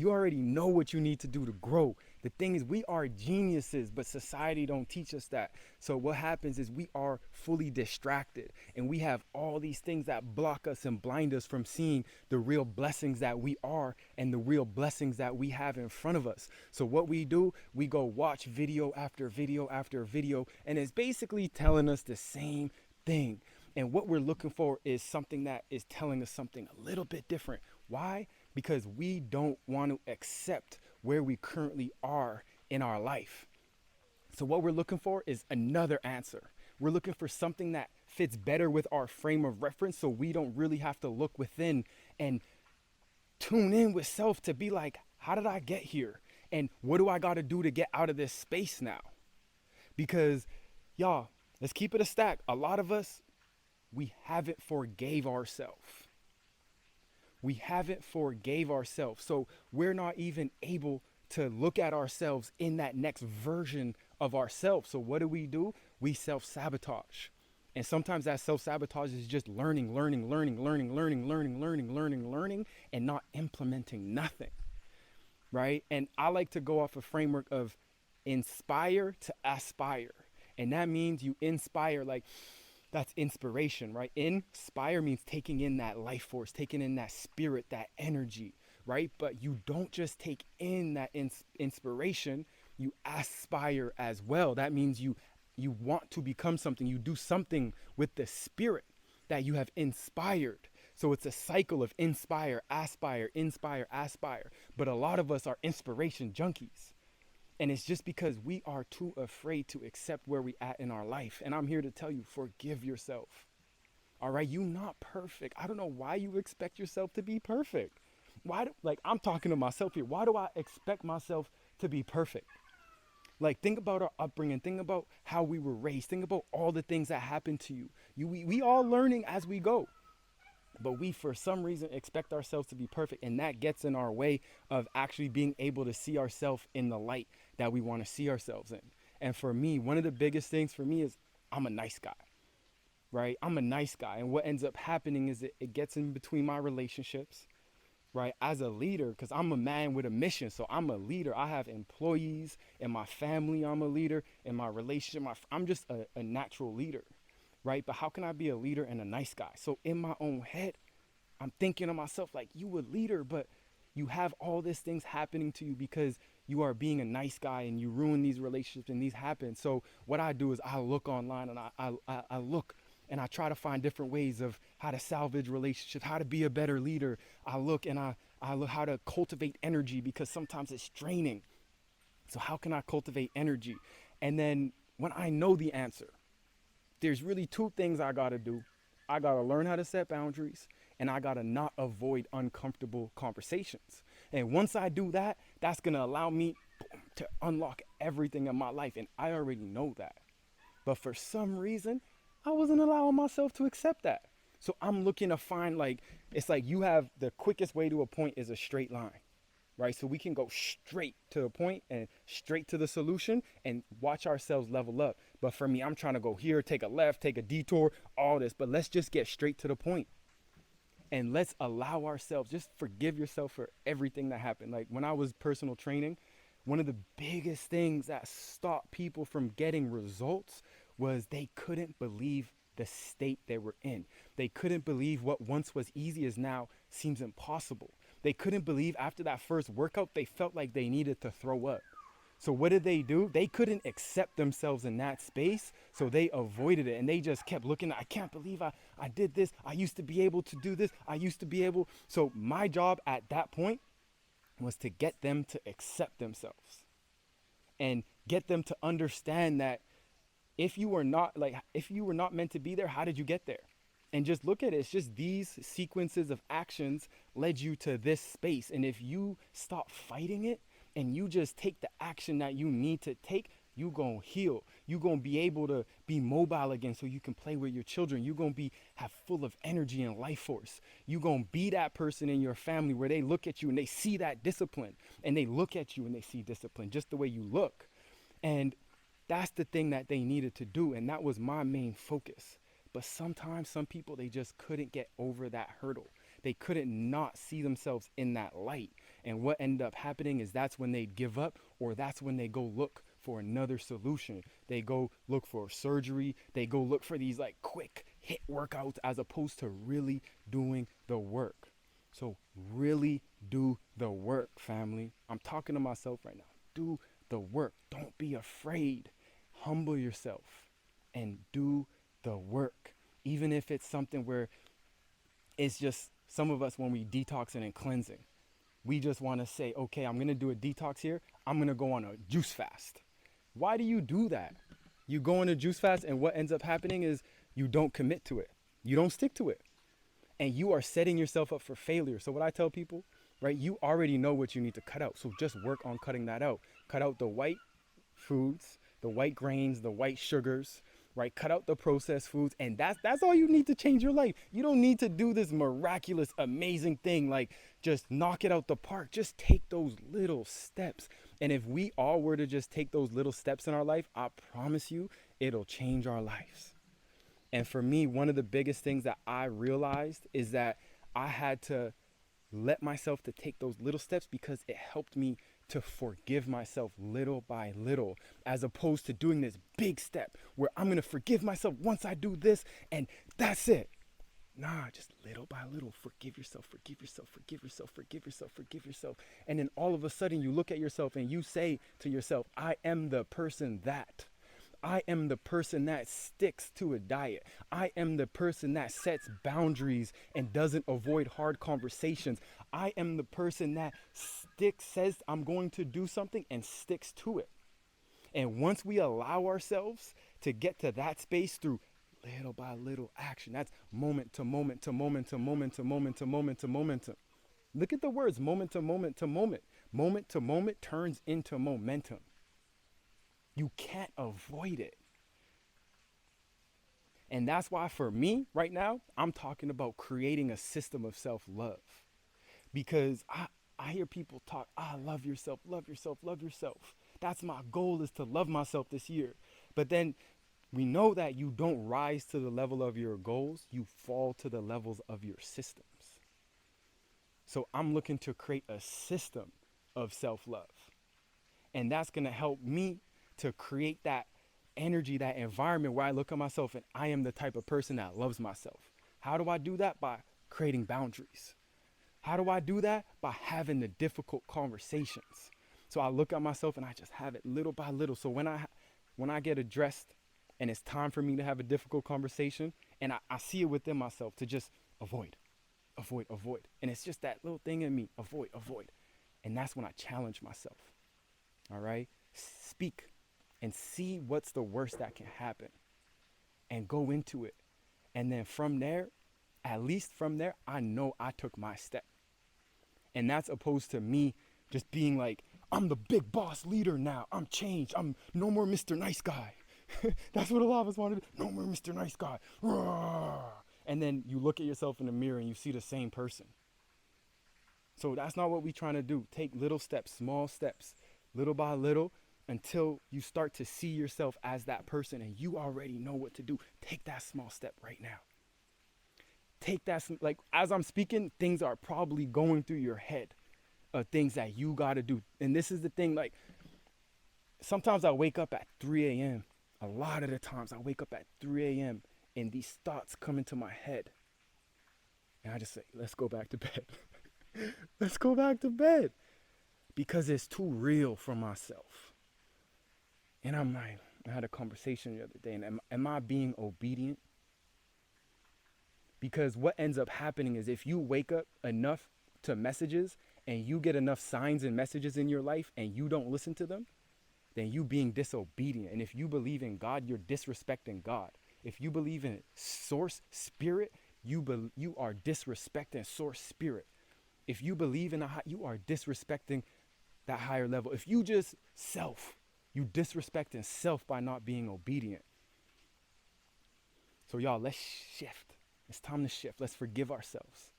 You already know what you need to do to grow. The thing is, we are geniuses, but society don't teach us that. So what happens is we are fully distracted, and we have all these things that block us and blind us from seeing the real blessings that we are and the real blessings that we have in front of us. So what we do, we go watch video after video after video, and it's basically telling us the same thing. And what we're looking for is something that is telling us something a little bit different. Why? Because we don't want to accept where we currently are in our life. So what we're looking for is another answer. We're looking for something that fits better with our frame of reference, so we don't really have to look within and tune in with self to be like, how did I get here? And what do I got to do to get out of this space now? Because y'all, let's keep it a stack. A lot of us, we haven't forgave ourselves. We haven't forgave ourselves. So we're not even able to look at ourselves in that next version of ourselves. So what do? We self-sabotage. And sometimes that self-sabotage is just learning, and not implementing nothing. Right? And I like to go off a framework of inspire to aspire. And that means you inspire, like, that's inspiration, right? Inspire means taking in that life force, taking in that spirit, that energy, right? But you don't just take in that inspiration, you aspire as well. That means you want to become something. You do something with the spirit that you have inspired. So it's a cycle of inspire, aspire, inspire, aspire. But a lot of us are inspiration junkies. And it's just because we are too afraid to accept where we at in our life. And I'm here to tell you, forgive yourself. All right, you're not perfect. I don't know why you expect yourself to be perfect. I'm talking to myself here. Why do I expect myself to be perfect? Like, think about our upbringing. Think about how we were raised. Think about all the things that happened to you. We all learning as we go. But we, for some reason, expect ourselves to be perfect. And that gets in our way of actually being able to see ourselves in the light that we want to see ourselves in. And for me, one of the biggest things for me is I'm a nice guy, right? I'm a nice guy. And what ends up happening is it gets in between my relationships, right? As a leader, because I'm a man with a mission. So I'm a leader. I have employees in my family. I'm a leader in my relationship. I'm just a natural leader, right? But how can I be a leader and a nice guy? So in my own head, I'm thinking to myself, like, you a leader, but you have all these things happening to you because you are being a nice guy and you ruin these relationships and these happen. So what I do is I look online and I look and I try to find different ways of how to salvage relationships, how to be a better leader. I look and I look how to cultivate energy because sometimes it's draining. So how can I cultivate energy? And then when I know the answer, there's really two things I gotta do. I gotta learn how to set boundaries and I gotta not avoid uncomfortable conversations. And once I do that, that's gonna allow me to unlock everything in my life. And I already know that. But for some reason, I wasn't allowing myself to accept that. So I'm looking to find, like, it's like you have the quickest way to a point is a straight line, right? So we can go straight to the point and straight to the solution and watch ourselves level up. But for me, I'm trying to go here, take a left, take a detour, all this. But let's just get straight to the point. And let's allow ourselves, just forgive yourself for everything that happened. Like when I was personal training, one of the biggest things that stopped people from getting results was they couldn't believe the state they were in. They couldn't believe what once was easy is now seems impossible. They couldn't believe after that first workout, they felt like they needed to throw up. So what did they do? They couldn't accept themselves in that space, so they avoided it. And they just kept looking, I can't believe I did this. I used to be able to do this. I used to be able. So my job at that point was to get them to accept themselves and get them to understand that if you were not meant to be there, how did you get there? And just look at it. It's just these sequences of actions led you to this space. And if you stop fighting it and you just take the action that you need to take, you gonna heal. You gonna be able to be mobile again so you can play with your children. You gonna have full of energy and life force. You gonna be that person in your family where they look at you and they see that discipline, and they look at you and they see discipline just the way you look. And that's the thing that they needed to do. And that was my main focus. But sometimes some people, they just couldn't get over that hurdle. They couldn't not see themselves in that light. And what ended up happening is that's when they give up, or that's when they go look for another solution. They go look for surgery. They go look for these like quick hit workouts as opposed to really doing the work. So really do the work, family. I'm talking to myself right now. Do the work. Don't be afraid. Humble yourself and do the work. Even if it's something where it's just some of us when we detoxing and cleansing, we just want to say, okay, I'm going to do a detox here. I'm going to go on a juice fast. Why do you do that? You go on a juice fast, and what ends up happening is you don't commit to it. You don't stick to it. And you are setting yourself up for failure. So what I tell people, right, you already know what you need to cut out. So just work on cutting that out. Cut out the white foods, the white grains, the white sugars, right? Cut out the processed foods, and that's all you need to change your life. You don't need to do this miraculous, amazing thing like just knock it out the park. Just take those little steps. And if we all were to just take those little steps in our life, I promise you, it'll change our lives. And for me, one of the biggest things that I realized is that I had to let myself to take those little steps because it helped me to forgive myself little by little, as opposed to doing this big step where I'm going to forgive myself once I do this and that's it. Nah, just little by little, forgive yourself, forgive yourself, forgive yourself, forgive yourself, forgive yourself. And then all of a sudden you look at yourself and you say to yourself, I am the person that. I am the person that sticks to a diet. I am the person that sets boundaries and doesn't avoid hard conversations. I am the person that says I'm going to do something and sticks to it. And once we allow ourselves to get to that space through little by little action, that's moment to moment to moment to moment to moment to moment to moment to. Look at the words moment to moment to moment. Moment to moment turns into momentum. You can't avoid it. And that's why for me right now, I'm talking about creating a system of self-love. Because I hear people talk, love yourself, love yourself, love yourself. That's my goal, is to love myself this year. But then we know that you don't rise to the level of your goals, you fall to the levels of your systems. So I'm looking to create a system of self-love. And that's going to help me to create that energy, that environment where I look at myself and I am the type of person that loves myself. How do I do that? By creating boundaries. How do I do that? By having the difficult conversations. So I look at myself and I just have it little by little. So when I get addressed and it's time for me to have a difficult conversation, and I see it within myself to just avoid. And it's just that little thing in me, avoid. And that's when I challenge myself. All right? Speak and see what's the worst that can happen and go into it. And then from there, at least from there, I know I took my step. And that's opposed to me just being like, I'm the big boss leader now. I'm changed. I'm no more Mr. Nice Guy. That's what a lot of us want to do. No more Mr. Nice Guy. And then you look at yourself in the mirror and you see the same person. So that's not what we're trying to do. Take little steps, small steps, little by little, until you start to see yourself as that person and you already know what to do. Take that small step right now. Take that, like as I'm speaking, things are probably going through your head of things that you got to do. And this is the thing, like sometimes I wake up at 3 a.m. A lot of the times I wake up at 3 a.m. and these thoughts come into my head. And I just say, let's go back to bed. Let's go back to bed. Because it's too real for myself. And I'm like, I had a conversation the other day, and am I being obedient? Because what ends up happening is if you wake up enough to messages and you get enough signs and messages in your life and you don't listen to them, then you being disobedient. And if you believe in God, you're disrespecting God. If you believe in source spirit, you are disrespecting source spirit. If you believe in you are disrespecting that higher level. If you just you disrespecting self by not being obedient. So y'all, let's shift. It's time to shift. Let's forgive ourselves.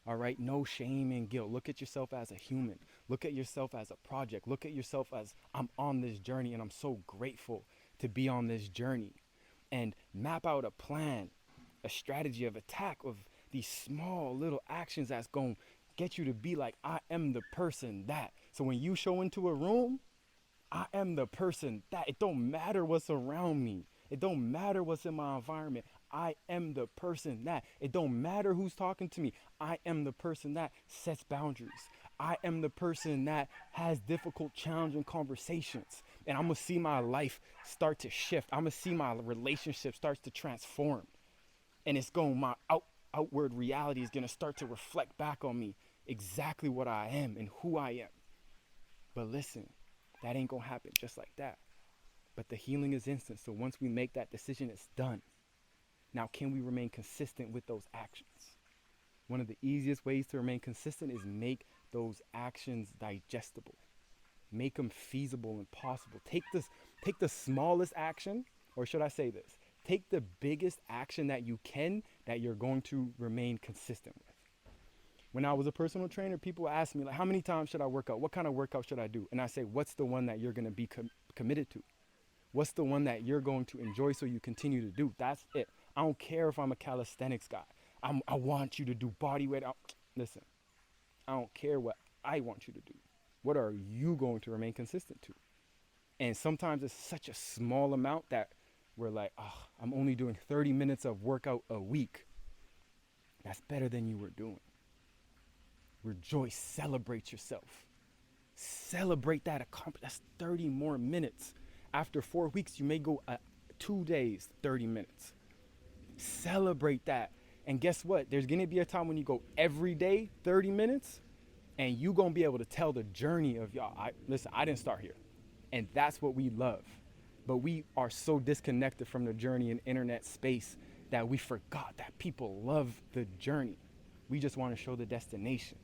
All right? No shame and guilt. Look at yourself as a human. Look at yourself as a project. Look at yourself as I'm on this journey and I'm so grateful to be on this journey. And map out a plan, a strategy of attack of these small little actions that's going to get you to be like, I am the person that. So when you show into a room, I am the person that. It don't matter what's around me. It don't matter what's in my environment. I am the person that. It don't matter who's talking to me. I am the person that sets boundaries. I am the person that has difficult, challenging conversations. And I'm going to see my life start to shift. I'm going to see my relationship starts to transform. And it's going, outward reality is going to start to reflect back on me exactly what I am and who I am. But listen, that ain't going to happen just like that. But the healing is instant. So once we make that decision, it's done. Now, can we remain consistent with those actions? One of the easiest ways to remain consistent is make those actions digestible. Make them feasible and possible. Take the smallest action, or should I say this? Take the biggest action that you can, that you're going to remain consistent with. When I was a personal trainer, people ask me, like, how many times should I work out? What kind of workout should I do? And I say, what's the one that you're going to be committed to? What's the one that you're going to enjoy so you continue to do? That's it. I don't care if I'm a calisthenics guy. I want you to do body weight. Listen, I don't care what I want you to do. What are you going to remain consistent to? And sometimes it's such a small amount that we're like, oh, I'm only doing 30 minutes of workout a week. That's better than you were doing. Rejoice, celebrate yourself. Celebrate that accomplishment. That's 30 more minutes. After 4 weeks, you may go 2 days, 30 minutes. Celebrate that. And guess what? There's going to be a time when you go every day, 30 minutes, and you're going to be able to tell the journey of y'all. Listen, I didn't start here. And that's what we love. But we are so disconnected from the journey in internet space that we forgot that people love the journey. We just want to show the destination.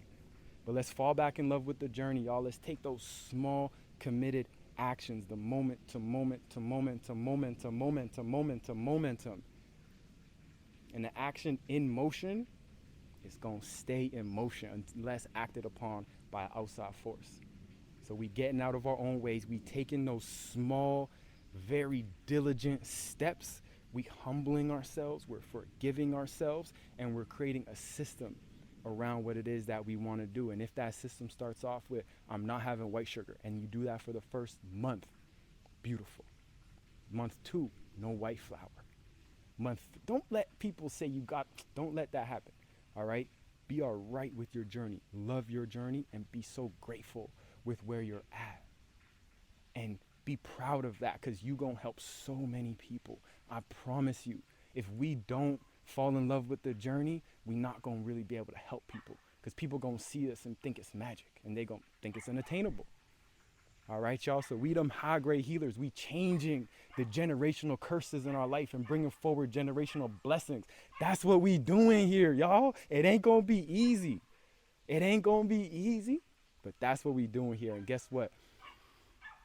But let's fall back in love with the journey, y'all. Let's take those small, committed actions, the moment to moment to moment to moment to moment to moment to momentum. And the action in motion is going to stay in motion unless acted upon by an outside force. So we getting out of our own ways. We taking those small, very diligent steps. We humbling ourselves. We're forgiving ourselves. And we're creating a system around what it is that we want to do. And if that system starts off with, I'm not having white sugar, and you do that for the first month, beautiful. Month 2, no white flour. Don't let people say don't let that happen. All right? Be all right with your journey. Love your journey and be so grateful with where you're at. And be proud of that, because you're going to help so many people. I promise you, if we don't fall in love with the journey, we're not going to really be able to help people, because people going to see us and think it's magic, and they going to think it's unattainable. All right, y'all. So we them high grade healers. We changing the generational curses in our life and bringing forward generational blessings. That's what we doing here, y'all. It ain't going to be easy. It ain't going to be easy, but that's what we doing here. And guess what?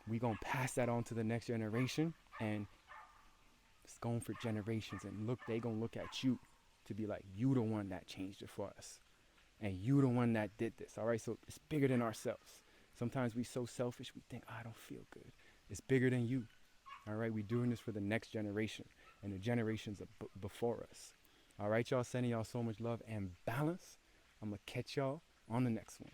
We going to pass that on to the next generation, and it's going for generations. And look, they going to look at you to be like, you the one that changed it for us. And you the one that did this. All right. So it's bigger than ourselves. Sometimes we so selfish, we think, I don't feel good. It's bigger than you. All right, we're doing this for the next generation and the generations before us. All right, y'all, sending y'all so much love and balance. I'm going to catch y'all on the next one.